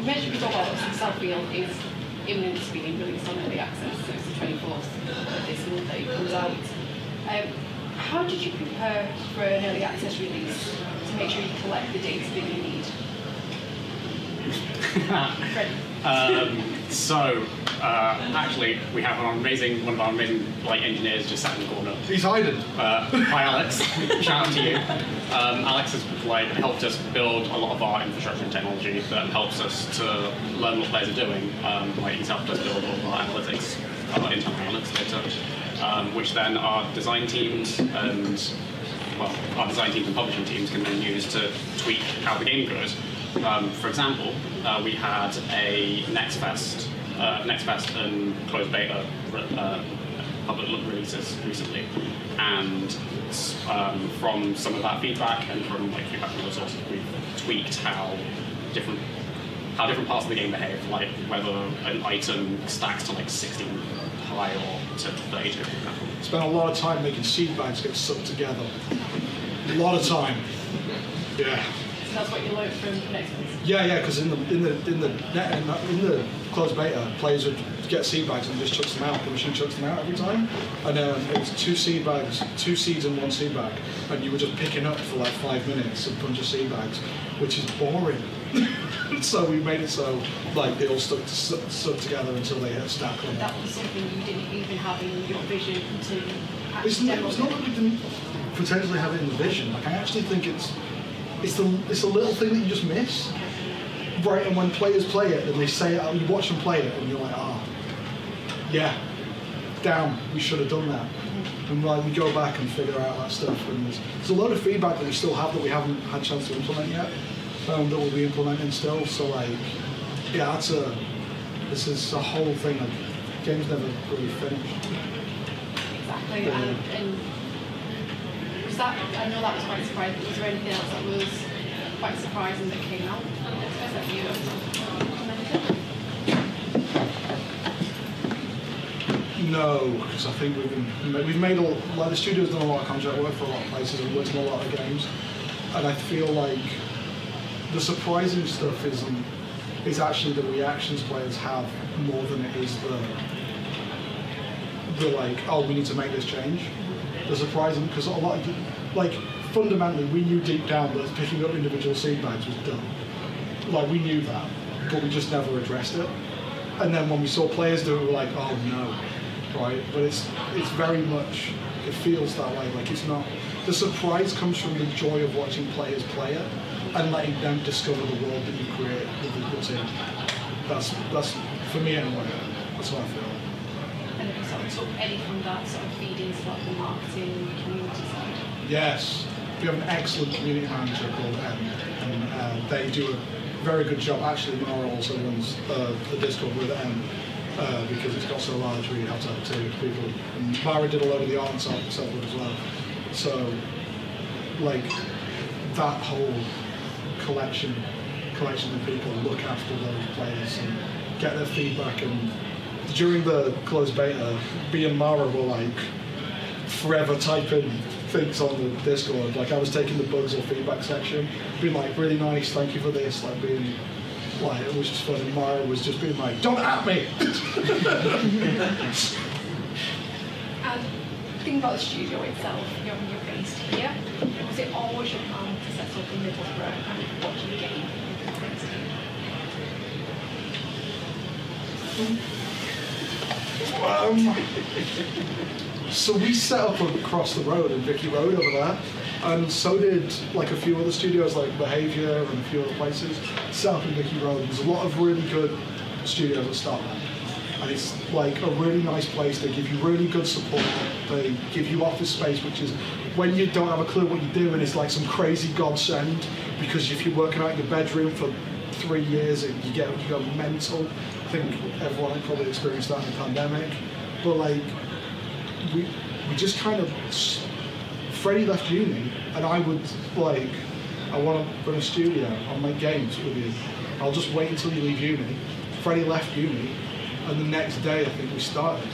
you mentioned before about Southfield is imminent to being released on early access, so it's the 24th of this month that it comes out. How did you prepare for an early access release to make sure you collect the data that you need? Actually, we have one of our amazing engineers just sat in the corner. He's hiding. Hi, Alex. Shout out to you. Alex has helped us build a lot of our infrastructure and technology that helps us to learn what players are doing. He's helped us build all of our analytics, our internal analytics data, which then our design teams and our design teams and publishing teams can then use to tweak how the game goes. For example, we had a Next Fest and closed beta public releases recently, and from some of that feedback and from feedback from other sources, we've tweaked how different parts of the game behave, like whether an item stacks to 16 high or to 32. Spent a lot of time making seed bags get sucked together. A lot of time. Yeah. So that's what you learned from Next Fest? Yeah, because in the closed beta, players would get seed bags and just chucks them out. The machine chucks them out every time, and it was 2 seed bags, 2 seeds in 1 seed bag, and you were just picking up for 5 minutes a bunch of seed bags, which is boring. So we made it so they all stuck together until they hit a stack. That was something you didn't even have in your vision to actually It's not that we didn't potentially have it in the vision. I actually think it's a little thing that you just miss. Right, and when players play it and they say it, you watch them play it and you're like, yeah, damn, we should have done that. And we go back and figure out that stuff. And there's a lot of feedback that we still have that we haven't had a chance to implement yet, that we'll be implementing still. So this is a whole thing. Game's never really finished. Exactly, and was that, I know that was quite surprising, but was there anything else that was quite surprising that came out that you implemented? No, because I think we've made the studio's done a lot of contract work for a lot of places and worked in a lot of games, and I feel like the surprising stuff is actually the reactions players have more than it is the we need to make this change. The surprising, because a lot of fundamentally we knew deep down that picking up individual seed bags was dumb. We knew that, but we just never addressed it. And then when we saw players do it, we were like, oh no, right? But it's very much, it feels that way. It's not. The surprise comes from the joy of watching players play it and letting them discover the world that you create with the team. That's for me anyway. That's what I feel. And have you sort of took any from that sort of feed into the marketing community side? Yes, we have an excellent community manager called Helen, and they do a very good job. Actually, Mara also runs the Discord with Em because it's got so large. We have to have 2 people. And Mara did a lot of the art and stuff as well. So, that whole collection of people look after those players and get their feedback. And during the closed beta, B and Mara were forever typing things on the Discord. I was taking the bugs or feedback section, being really nice, thank you for this, being it was just fun. And Mara was just being don't at me. And thinking about the studio itself, you're based here. Was it always your plan to set up in Middlesbrough, and what do you get So we set up across the road in Vicky Road over there, and so did a few other studios like Behaviour and a few other places. Set up in Vicky Road. There's a lot of really good studios that start there, and it's a really nice place. They give you really good support. They give you office space, which is when you don't have a clue what you're doing, it's some crazy godsend, because if you're working out in your bedroom for 3 years, you go mental. I think everyone probably experienced that in the pandemic, but we just kind of, Freddie left uni, and I would I want to run a studio, I'll make games with you, I'll just wait until you leave uni. Freddie left uni, and the next day I think we started,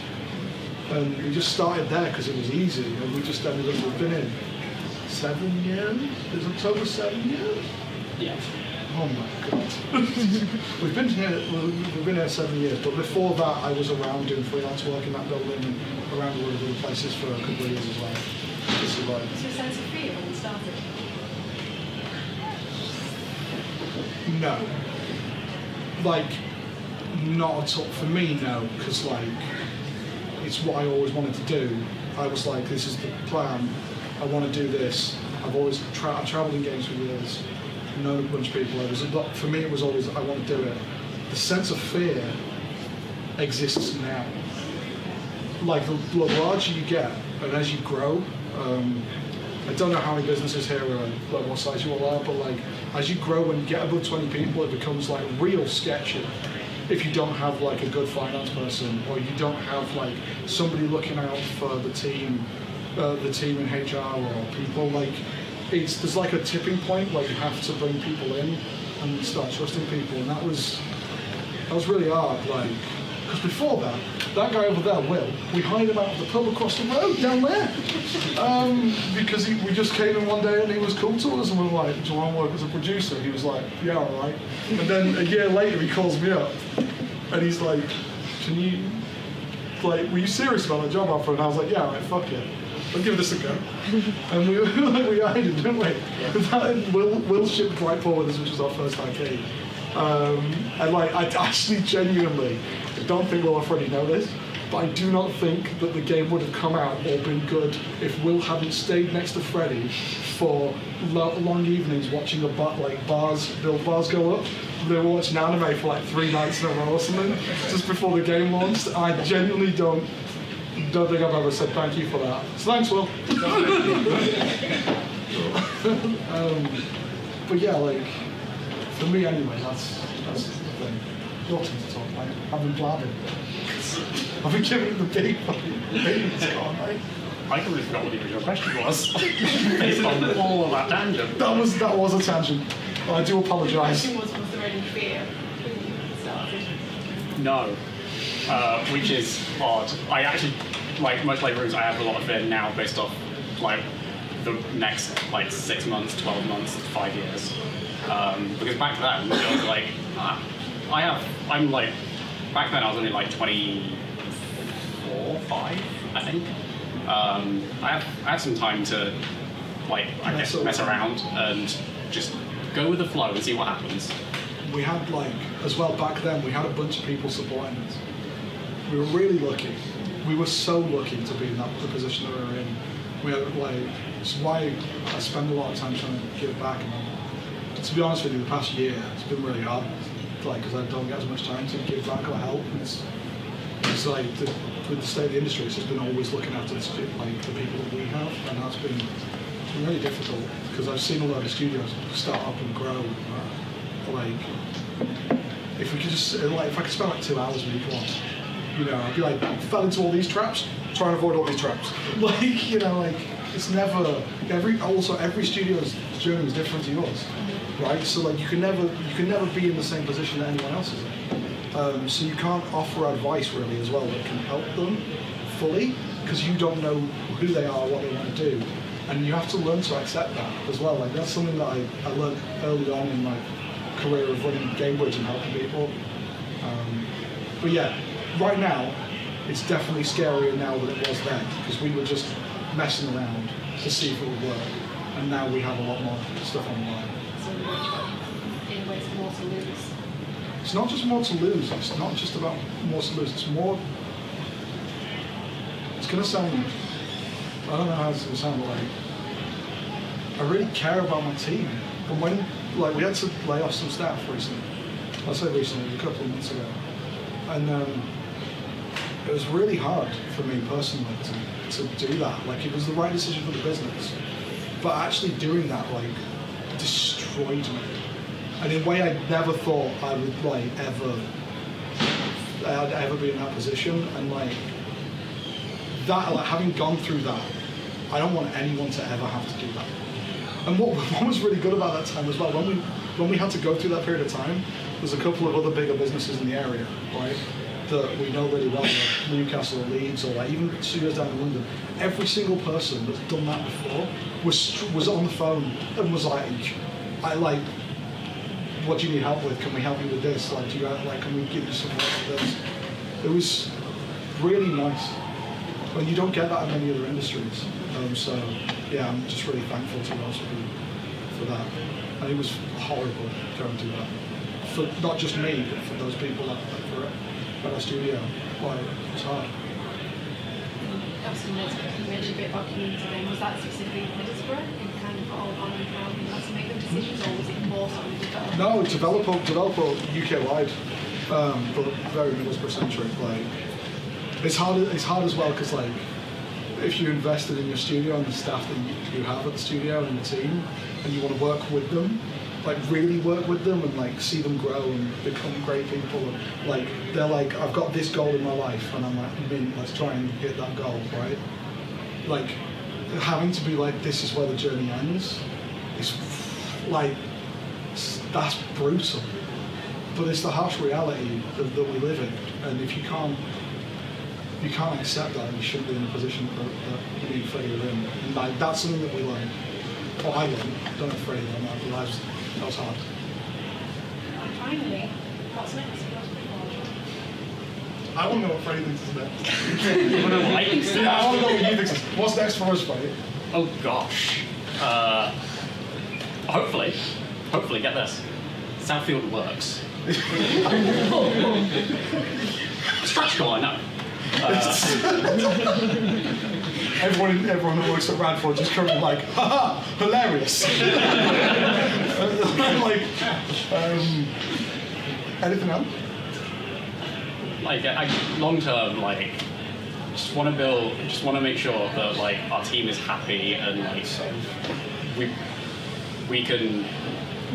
and we just started there because it was easy, and we just ended up, we've been in 7 years, is October 7 years? Yeah. Oh my god. We've been here 7 years, but before that I was around doing freelance work in that building and around a lot of other places for a couple of years as well. This is like, Was there a sense of fear when you started? no. Like, not at all. For me, no, because like, it's what I always wanted to do. I was like, this is the plan. I want to do this. I've traveled in games for years, known a bunch of people. For me, it was always, I want to do it. The sense of fear exists now. Like, the larger you get, and as you grow, I don't know how many businesses here are, like, what size you all are, but like, as you grow and you get above 20 people, it becomes like real sketchy. If you don't have like a good finance person, or you don't have like somebody looking out for the team in HR or people, like there's like a tipping point where you have to bring people in and start trusting people, and that was really hard. Like, because before that guy over there, Will, we hired him out of the pub across the road down there, because we just came in one day and he was cool to us, and we were like, do you want to work as a producer? He was like, yeah, all right. And then a year later he calls me up and he's like, were you serious about the job offer? And I was like, yeah, all right, fuck it. I'll give this a go. And we hired him, didn't we? Will shipped right forward us, which was our first arcade. And like, I actually genuinely don't think we'll already know this, but I do not think that the game would have come out or been good if Will hadn't stayed next to Freddie for long evenings watching build bars go up. They were watching anime for like 3 nights in a row or something, just before the game launched. I genuinely don't think I've ever said thank you for that. So thanks, Will. But yeah, like, for me anyway, that's the thing. Your turn to talk, mate. I've been blabbing. I've been giving the big fucking babies on, mate. I completely forgot what the original question was, based on all of that tangent. That was a tangent. I do The apologise. question was there any fear when you started? No, which is odd. I actually, like most playthroughs, I have a lot of fear now based off like the next like 6 months, 12 months, 5 years. Because back then, I was like, back then I was only like 24, 5, I think. I have some time to, like, I guess, mess around and just go with the flow and see what happens. We had, like, as well back then, we had a bunch of people supporting us. We were really lucky. We were so lucky to be in the position that we were in. We had, like, it's why I spend a lot of time trying to give back. And to be honest with you, the past year, it's been really hard, like, because I don't get as much time to give back or help. And it's like, with the state of the industry, it's just been always looking after the people that we have, and that's been really difficult, because I've seen a lot of studios start up and grow. Like, if we could just, like, if I could spend like 2 hours with each one, you know, I'd be like, fell into all these traps, try and avoid all these traps. Like, you know, like, it's never, every studio's journey is different to yours, right? So like, you can never be in the same position that anyone else is in. So you can't offer advice really as well that can help them fully, because you don't know who they are, what they want to do, and you have to learn to accept that as well. Like, that's something that I learned early on in my career of running GameBridge and helping people. But yeah, right now it's definitely scarier now than it was then, because we were just messing around to see if it would work, and now we have a lot more stuff on the line. So in ways more to lose. It's not just more to lose, it's not just about more to lose, it's more, it's going to sound, I don't know how it's going to sound, but like, I really care about my team. And when, like, we had to lay off some staff recently, I say recently, a couple of months ago, and it was really hard for me personally to do that. Like, it was the right decision for the business, but actually doing that, like, destroyed me. And in a way I never thought I would, like, ever be in that position. And like that, like, having gone through that, I don't want anyone to ever have to do that. And what was really good about that time as well, when we had to go through that period of time, there's a couple of other bigger businesses in the area, right, that we know really well, like Newcastle or Leeds, or like even studios down in London. Every single person that's done that before was on the phone and was like, what do you need help with? Can we help you with this? Like, can we give you some work with this? It was really nice. And you don't get that in many other industries. So yeah, I'm just really thankful to those people for that. And it was horrible going through that. For not just me, but for those people that were at our studio. Like, it was hard. Obviously, you mentioned a bit about community then. Was that specifically Middlesbrough? You kind of got all on and how you had to make those decisions, or was it more something developed? No, developer UK wide, but very Middlesbrough centric. Like, it's hard as well because like, if you invested in your studio and the staff that you have at the studio and the team, and you want to work with them, like really work with them and like see them grow and become great people. And, like they're like, I've got this goal in my life, and I'm like, let's try and hit that goal, right? Like having to be like, this is where the journey ends. Is like, that's brutal. But it's the harsh reality that we live in, and if you can't accept that, you shouldn't be in a position that you need failure in. And like, that's something that we learn. Or I learned. Don't know if Freddie learned that, but that was hard. And finally, what's next? I want to know what Freddie thinks is next. You want to know what I think? I want to know what you think is. What's next for us, Freddie? Oh gosh. Hopefully, get this. Southfield works. Stretch goal, I know. Everyone that works at Radford just currently like, haha, hilarious. Like, anything else? Like, long term, like, just want to make sure that like our team is happy and like we can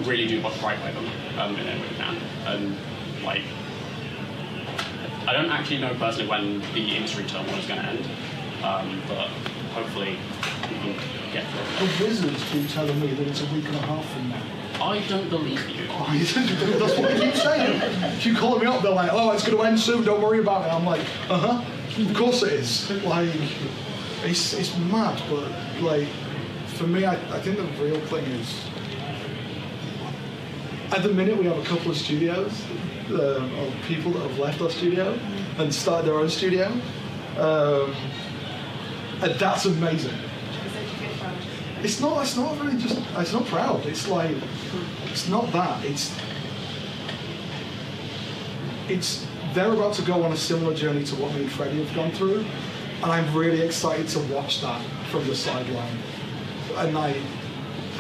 really do what's right by them in every way we can. And like, I don't actually know personally when the industry turmoil is going to end, but hopefully we can get through it. The Wizards keep telling me that it's a week and a half from now. I don't believe you. Oh, that's what they keep saying. Keep calling me up, they're like, oh, it's going to end soon, don't worry about it. I'm like, of course it is. Like, it's mad, but like, for me, I think the real thing is, at the minute we have a couple of studios, of people that have left our studio and started their own studio. And that's amazing. It's not really just, it's not proud. It's like, it's not that. It's they're about to go on a similar journey to what me and Freddie have gone through. And I'm really excited to watch that from the sideline. And I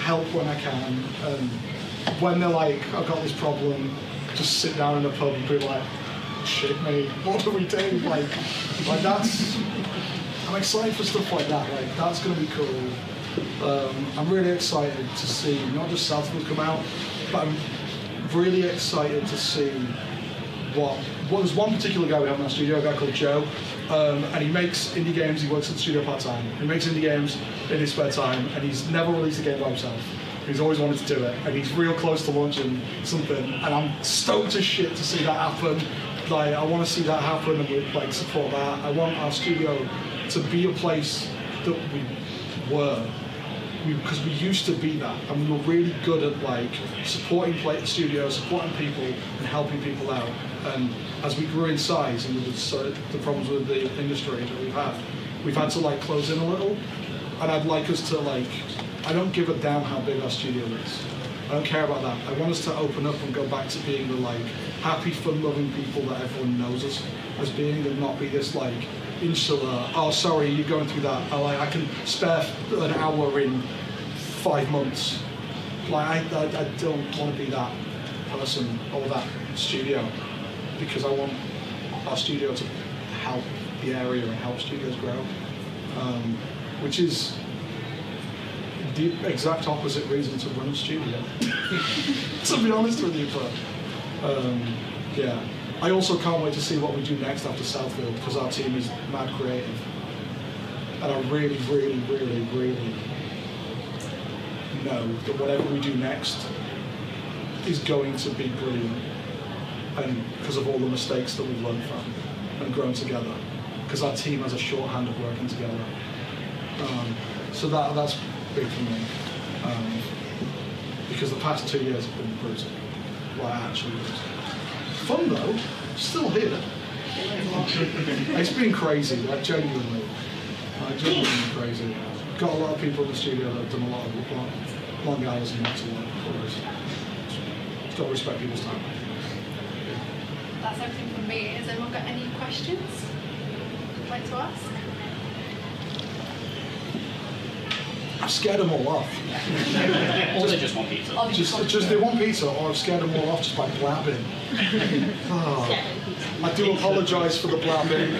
help when I can. And when they're like, I've got this problem, just sit down in a pub and be like, shit mate, what do we do? Like that's, I'm excited for stuff like that. Like, that's going to be cool. I'm really excited to see not just Southfield come out, but I'm really excited to see what there's one particular guy we have in our studio, a guy called Joe, and he makes indie games. He works at the studio part-time. He makes indie games in his spare time, and he's never released a game by himself. He's always wanted to do it, and he's real close to launching something, and I'm stoked as shit to see that happen. Like, I want to see that happen, and we like support that. I want our studio to be a place that we were, because we used to be that, and we were really good at like supporting studios, supporting people, and helping people out. And as we grew in size, and with the problems with the industry that we've had to like close in a little. And I'd like us to like, I don't give a damn how big our studio is. I don't care about that. I want us to open up and go back to being the like happy, fun-loving people that everyone knows us as being, and not be this like insular, oh sorry, you're going through that. I can spare an hour in 5 months. Like I don't want to be that person or that studio, because I want our studio to help the area and help studios grow, which is the exact opposite reason to run a studio, to be honest with you. But yeah, I also can't wait to see what we do next after Southfield, because our team is mad creative, and I really, really, really, really know that whatever we do next is going to be brilliant, and because of all the mistakes that we've learned from and grown together, because our team has a shorthand of working together. So that's big for me, because the past 2 years have been brutal. what it actually is. Fun though, still here. It's been crazy, like genuinely crazy. Got a lot of people in the studio that have done a lot of long hours and lots of work for us. Just got to respect people's time. That's everything from me. Has anyone got any questions you'd like to ask? I've scared them all off. Or they just want pizza. Just they want pizza, or I've scared them all off just by blabbing. Oh, I do apologise for the blabbing.